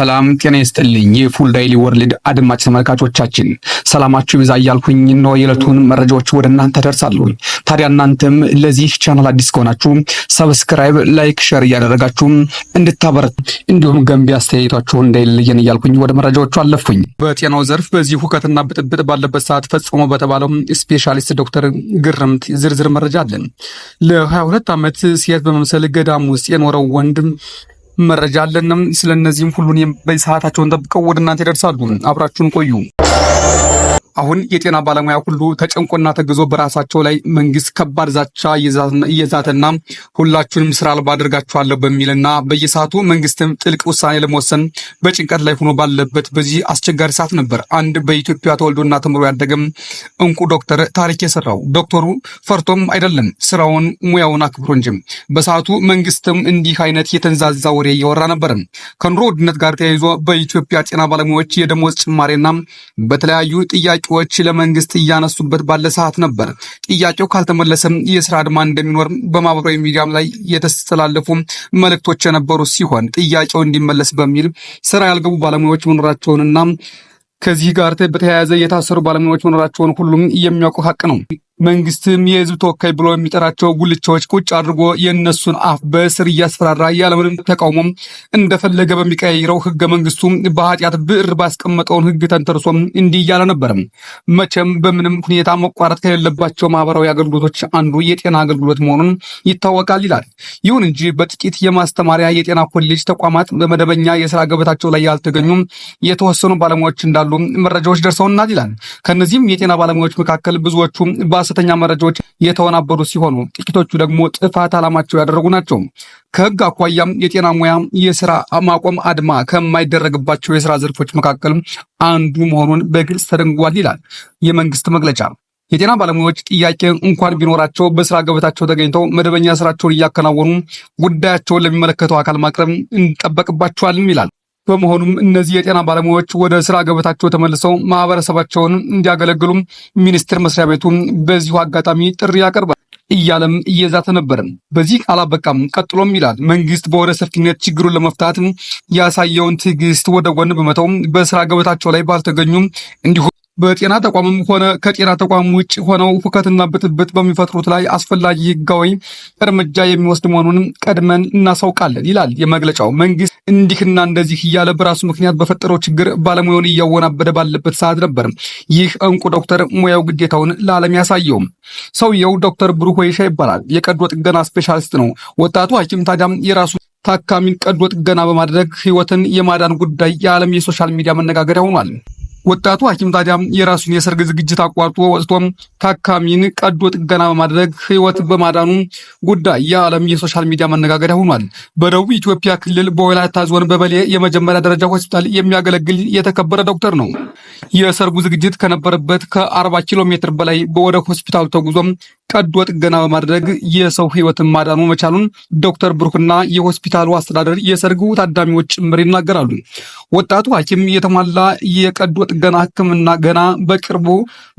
ሰላም ጤና ይስጥልኝ። የፉል ዳይሊ ወርልድ አድማጭ ተመልካቾቻችን ሰላማችሁ ይብዛ እያልኩኝ ነው የዕለቱን መረጃዎች ወደ እናንተ ደርሳለሁ። ታዲያ እናንተም ለዚህ ቻናል አዲስ ከሆናችሁ ሰብስክራይብ፣ ላይክ፣ ሼር እያደረጋችሁ እንድታበረቱ እንዲሁም ገንቢ አስተያየታችሁን እንዳይለየን እያልኩኝ ወደ መረጃዎቹ አለፍኩኝ። በጤናው ዘርፍ በዚህ ሁከትና ብጥብጥ ባለበት ሰዓት ፈጽሞ በተባለው ስፔሻሊስት ዶክተር ግርምት ዝርዝር መረጃ አለን። ለ22 ዓመት ሴት በመምሰል ገዳም ውስጥ የኖረው ወንድ መረጃ አለንም። ስለነዚህም ሁሉን በሰዓታቸውን ጠብቀው ወደ እናንተ ይደርሳሉ። አብራችሁን ቆዩ። አሁን የጤና ባለሙያ ሁሉ ተጨንቆና ተግዞ በራሳቸው ላይ መንግስት ከባድ ዛቻ እየዛተና ሁላችሁንም ስራ አልባ አድርጋችኋለሁ በሚልና በየሰዓቱ መንግስትም ጥልቅ ውሳኔ ለመወሰን በጭንቀት ላይ ሆኖ ባለበት በዚህ አስቸጋሪ ሰዓት ነበር አንድ በኢትዮጵያ ተወልዶና ተምሮ ያደገም እንቁ ዶክተር ታሪክ የሰራው። ዶክተሩ ፈርቶም አይደለም ስራውን ሙያውን አክብሮ እንጂ። በሰዓቱ መንግስትም እንዲህ አይነት የተንዛዛ ወሬ እያወራ ነበር። ከኑሮ ውድነት ጋር ተያይዞ በኢትዮጵያ ጤና ባለሙያዎች የደሞዝ ጭማሬና በተለያዩ ጥያቄዎች ለመንግስት እያነሱበት ባለ ሰዓት ነበር። ጥያቄው ካልተመለሰም የስራ አድማ እንደሚኖር በማህበራዊ ሚዲያም ላይ የተስተላለፉ መልእክቶች የነበሩ ሲሆን ጥያቄው እንዲመለስ በሚል ስራ ያልገቡ ባለሙያዎች መኖራቸውንና ከዚህ ጋር በተያያዘ የታሰሩ ባለሙያዎች መኖራቸውን ሁሉም የሚያውቁ ሀቅ ነው። መንግስትም የህዝብ ተወካይ ብሎ የሚጠራቸው ጉልቻዎች ቁጭ አድርጎ የነሱን አፍ በስር እያስፈራራ ያለምንም ተቃውሞም እንደፈለገ በሚቀያይረው ህገ መንግስቱ በኃጢአት ብዕር ባስቀመጠውን ህግ ተንተርሶ እንዲህ እያለ ነበር። መቼም በምንም ሁኔታ መቋረጥ ከሌለባቸው ማህበራዊ አገልግሎቶች አንዱ የጤና አገልግሎት መሆኑን ይታወቃል ይላል። ይሁን እንጂ በጥቂት የማስተማሪያ የጤና ኮሌጅ ተቋማት በመደበኛ የስራ ገበታቸው ላይ ያልተገኙ የተወሰኑ ባለሙያዎች እንዳሉ መረጃዎች ደርሰውናል ይላል። ከነዚህም የጤና ባለሙያዎች መካከል ብዙዎቹ ሐሰተኛ መረጃዎች የተወናበዱ ሲሆኑ ጥቂቶቹ ደግሞ ጥፋት ዓላማቸው ያደረጉ ናቸው። ከህግ አኳያም የጤና ሙያ የስራ ማቆም አድማ ከማይደረግባቸው የስራ ዘርፎች መካከል አንዱ መሆኑን በግልጽ ተደንግጓል ይላል የመንግስት መግለጫ። የጤና ባለሙያዎች ጥያቄ እንኳን ቢኖራቸው በስራ ገበታቸው ተገኝተው መደበኛ ስራቸውን እያከናወኑ ጉዳያቸውን ለሚመለከተው አካል ማቅረብ እንጠበቅባቸዋልም ይላል። በመሆኑም እነዚህ የጤና ባለሙያዎች ወደ ስራ ገበታቸው ተመልሰው ማህበረሰባቸውን እንዲያገለግሉ ሚኒስቴር መስሪያ ቤቱ በዚሁ አጋጣሚ ጥሪ ያቀርባል እያለም እየዛተ ነበር። በዚህ አላበቃም። ቀጥሎም ይላል መንግስት በወደ ሰፊነት ችግሩን ለመፍታት ያሳየውን ትዕግስት ወደ ጎን በመተው በስራ ገበታቸው ላይ ባልተገኙ እንዲሁ በጤና ተቋምም ሆነ ከጤና ተቋም ውጭ ሆነው ሁከትና ብጥብጥ በሚፈጥሩት ላይ አስፈላጊ ህጋዊ እርምጃ የሚወስድ መሆኑን ቀድመን እናሳውቃለን ይላል የመግለጫው። መንግስት እንዲህና እንደዚህ እያለ በራሱ ምክንያት በፈጠረው ችግር ባለሙያውን እያወናበደ ባለበት ሰዓት ነበር ይህ እንቁ ዶክተር ሙያው ግዴታውን ለዓለም ያሳየው። ሰውየው ዶክተር ብሩክ ወይሻ ይባላል። የቀዶ ጥገና ስፔሻሊስት ነው። ወጣቱ ሐኪም ታዲያም የራሱ ታካሚን ቀዶ ጥገና በማድረግ ህይወትን የማዳን ጉዳይ የዓለም የሶሻል ሚዲያ መነጋገሪያ ሆኗል። ወጣቱ ሐኪም ታዲያም የራሱን የሰርግ ዝግጅት አቋርጦ ወጥቶም ታካሚን ቀዶ ጥገና በማድረግ ህይወት በማዳኑ ጉዳይ የዓለም የሶሻል ሚዲያ መነጋገሪያ ሆኗል። በደቡብ ኢትዮጵያ ክልል በወላይታ ዞን በበሌ የመጀመሪያ ደረጃ ሆስፒታል የሚያገለግል የተከበረ ዶክተር ነው። የሰርጉ ዝግጅት ከነበረበት ከ40 ኪሎ ሜትር በላይ ወደ ሆስፒታሉ ተጉዞም ቀዶ ጥገና በማድረግ የሰው ህይወትን ማዳኑ መቻሉን ዶክተር ብሩክና የሆስፒታሉ አስተዳደር የሰርጉ ታዳሚዎች ጭምር ይናገራሉ። ወጣቱ ሐኪም የተሟላ የቀዶ ጥገና ህክምና ገና በቅርቡ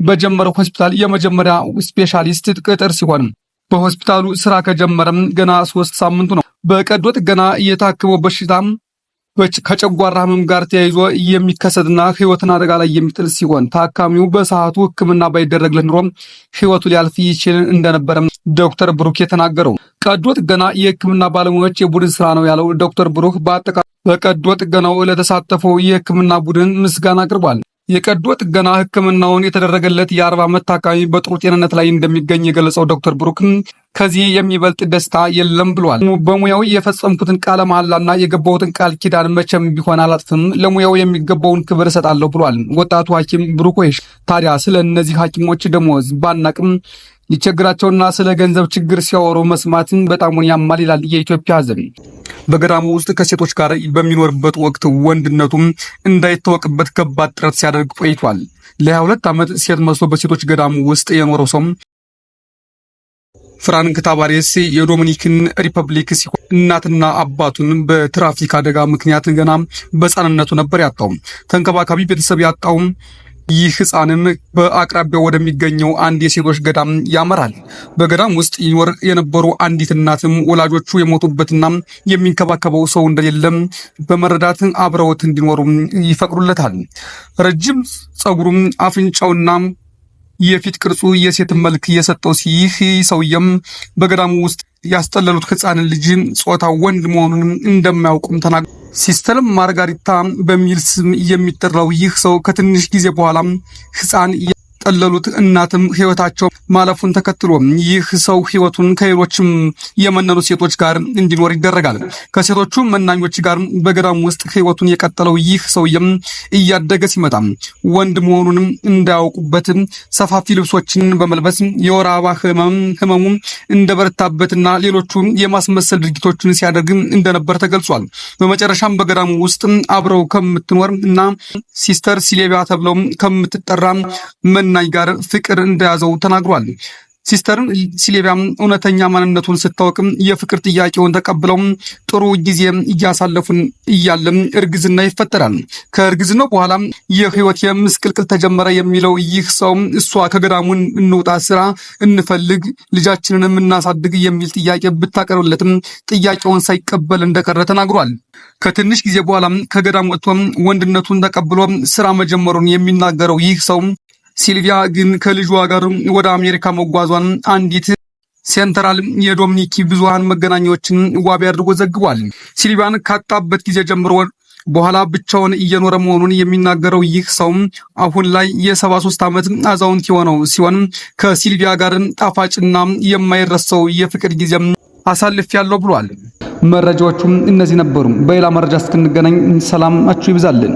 በጀመረው ሆስፒታል የመጀመሪያ ስፔሻሊስት ቅጥር ሲሆን በሆስፒታሉ ስራ ከጀመረም ገና 3 ሳምንቱ ነው። በቀዶ ጥገና የታከመው በሽታም ከጨጓራ ህመም ጋር ተያይዞ የሚከሰትና ህይወትን አደጋ ላይ የሚጥል ሲሆን ታካሚው በሰዓቱ ህክምና ባይደረግ ኑሮ ህይወቱ ሊያልፍ ይችል እንደነበረ ዶክተር ብሩክ የተናገረው። ቀዶ ጥገና የህክምና ባለሙያዎች የቡድን ስራ ነው ያለው ዶክተር ብሩክ በአጠቃላይ በቀዶ ጥገናው ለተሳተፈው የህክምና ቡድን ምስጋና አቅርቧል። የቀዶ ጥገና ህክምናውን የተደረገለት የ40 ዓመት ታካሚ በጥሩ ጤንነት ላይ እንደሚገኝ የገለጸው ዶክተር ብሩክ ከዚህ የሚበልጥ ደስታ የለም ብሏል። በሙያው የፈጸምኩትን ቃለ መሐላና የገባሁትን ቃል ኪዳን መቼም ቢሆን አላጥፍም፣ ለሙያው የሚገባውን ክብር እሰጣለሁ ብሏል ወጣቱ ሐኪም ብሩክ ወይሻ። ታዲያ ስለ እነዚህ ሐኪሞች ደሞዝ ባናቅም ሊቸግራቸውና ስለ ገንዘብ ችግር ሲያወሩ መስማትን በጣም ያማል ይላል የኢትዮጵያ ህዝብ። በገዳሙ ውስጥ ከሴቶች ጋር በሚኖርበት ወቅት ወንድነቱም እንዳይታወቅበት ከባድ ጥረት ሲያደርግ ቆይቷል። ለ22 ዓመት ሴት መስሎ በሴቶች ገዳሙ ውስጥ የኖረው ሰው ፍራንክ ታባሬስ የዶሚኒካን ሪፐብሊክ ሲሆን እናትና አባቱን በትራፊክ አደጋ ምክንያት ገና በሕፃንነቱ ነበር ያጣው። ተንከባካቢ ቤተሰብ ያጣው ይህ ህፃንም በአቅራቢያው ወደሚገኘው አንድ የሴቶች ገዳም ያመራል። በገዳም ውስጥ ይኖር የነበሩ አንዲት እናትም ወላጆቹ የሞቱበትና የሚንከባከበው ሰው እንደሌለም በመረዳት አብረውት እንዲኖሩ ይፈቅዱለታል። ረጅም ጸጉሩም አፍንጫውና የፊት ቅርጹ የሴት መልክ የሰጠው ይህ ሰውየም በገዳሙ ውስጥ ያስጠለሉት ህፃን ልጅ ጾታው ወንድ መሆኑን እንደማያውቁም ተናግረዋል። ሲስተር ማርጋሪታ በሚል ስም የሚጠራው ይህ ሰው ከትንሽ ጊዜ በኋላ ህፃን ጠለሉት እናትም ህይወታቸው ማለፉን ተከትሎ ይህ ሰው ህይወቱን ከሌሎችም የመነኑ ሴቶች ጋር እንዲኖር ይደረጋል። ከሴቶቹ መናኞች ጋር በገዳሙ ውስጥ ህይወቱን የቀጠለው ይህ ሰውየም እያደገ ሲመጣ ወንድ መሆኑንም እንዳያውቁበት ሰፋፊ ልብሶችን በመልበስ የወር አበባ ህመሙ እንደበረታበትና ሌሎቹ የማስመሰል ድርጊቶችን ሲያደርግ እንደነበር ተገልጿል። በመጨረሻም በገዳሙ ውስጥ አብረው ከምትኖር እና ሲስተር ሲሌቪያ ተብለው ከምትጠራ መናኝ ጋር ፍቅር እንደያዘው ተናግሯል። ሲስተር ሲሌቪያ እውነተኛ ማንነቱን ስታወቅም የፍቅር ጥያቄውን ተቀብለው ጥሩ ጊዜ እያሳለፉን እያለም እርግዝና ይፈጠራል። ከእርግዝናው በኋላ የህይወት የምስቅልቅል ተጀመረ የሚለው ይህ ሰው እሷ ከገዳሙን እንውጣ፣ ስራ እንፈልግ፣ ልጃችንን እናሳድግ የሚል ጥያቄ ብታቀርብለትም ጥያቄውን ሳይቀበል እንደቀረ ተናግሯል። ከትንሽ ጊዜ በኋላ ከገዳም ወጥቶ ወንድነቱን ተቀብሎ ስራ መጀመሩን የሚናገረው ይህ ሰው ሲልቪያ ግን ከልጇ ጋር ወደ አሜሪካ መጓዟን አንዲት ሴንትራል የዶሚኒክ ብዙሃን መገናኛዎችን ዋቢ አድርጎ ዘግቧል። ሲልቪያን ካጣበት ጊዜ ጀምሮ በኋላ ብቻውን እየኖረ መሆኑን የሚናገረው ይህ ሰው አሁን ላይ የ73 ዓመት አዛውንት የሆነው ሲሆን ከሲልቪያ ጋር ጣፋጭና የማይረሳው የፍቅር ጊዜ አሳልፌያለሁ ብሏል። መረጃዎቹም እነዚህ ነበሩ። በሌላ መረጃ እስክንገናኝ ሰላማችሁ ይብዛልን።